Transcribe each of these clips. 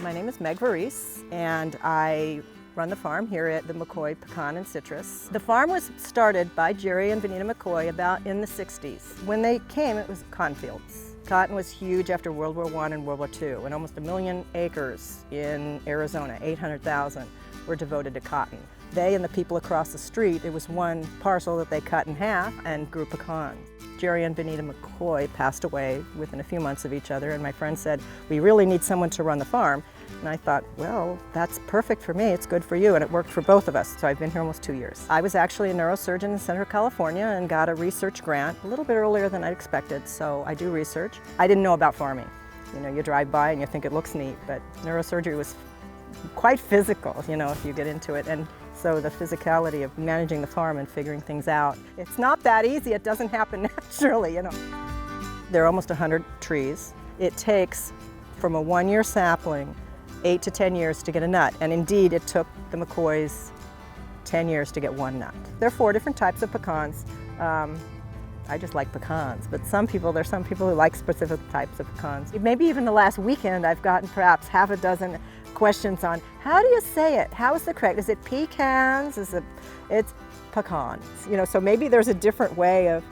My name is Meg Varese, and I run the farm here at the McCoy Pecan and Citrus. The farm was started by Jerry and Vanita McCoy about in the 60s. When they came, it was cotton fields. Cotton was huge after World War I and World War II, and almost 1 million acres in Arizona, 800,000, were devoted to cotton. They and the people across the street, it was one parcel that they cut in half and grew pecans. Jerry and Vanita McCoy passed away within a few months of each other, and my friend said, we really need someone to run the farm. And I thought, well, that's perfect for me, it's good for you, and it worked for both of us. So I've been here almost 2 years. I was actually a neurosurgeon in Central California and got a research grant a little bit earlier than I expected, so I do research. I didn't know about farming. You know, you drive by and you think it looks neat, but neurosurgery was quite physical, you know, if you get into it. And so the physicality of managing the farm and figuring things out, it's not that easy. It doesn't happen naturally, you know. There are almost 100 trees. It takes, from a 1-year sapling, 8 to 10 years to get a nut. And indeed, it took the McCoys 10 years to get one nut. There are 4 different types of pecans. I just like pecans, but there's some people who like specific types of pecans. Maybe even the last weekend I've gotten perhaps half a dozen questions on, how do you say it? How is the correct? Is it pecans? It's pecans. You know, so maybe there's a different way of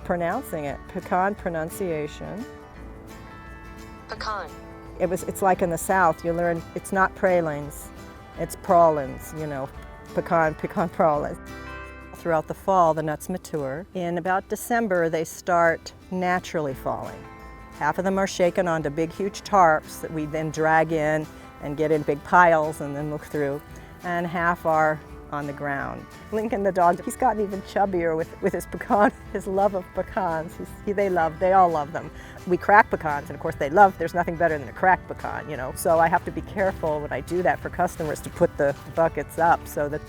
pronouncing it. Pecan pronunciation. Pecan. It's like in the South, you learn it's not pralines, it's pralines, you know, pecan pralines. Throughout the fall, the nuts mature. In about December, they start naturally falling. Half of them are shaken onto big, huge tarps that we then drag in and get in big piles and then look through. And half are on the ground. Lincoln the dog, he's gotten even chubbier with his pecan, his love of pecans. They all love them. We crack pecans, and of course there's nothing better than a cracked pecan, you know. So I have to be careful when I do that for customers to put the buckets up so that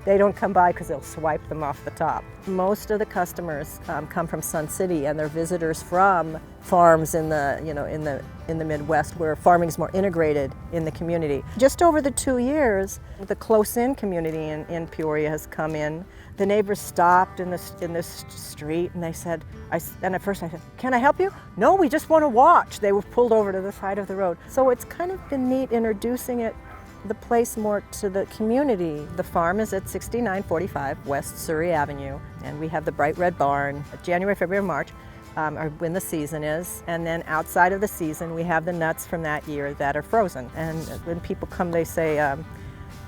they don't come by because they'll swipe them off the top. Most of the customers come from Sun City, and they're visitors from farms in the Midwest where farming is more integrated in the community. Just over the 2 years, the close-in community in Peoria has come in. The neighbors stopped in this street, and they said, and at first I said, "Can I help you?" "No, we just want to watch." They were pulled over to the side of the road. So it's kind of been neat introducing the place more to the community. The farm is at 6945 West Surrey Avenue, and we have the bright red barn. January, February, March are when the season is, and then outside of the season we have the nuts from that year that are frozen. And when people come, they say,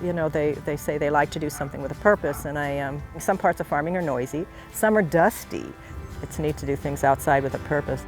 you know, they say they like to do something with a purpose, and some parts of farming are noisy, some are dusty. It's neat to do things outside with a purpose.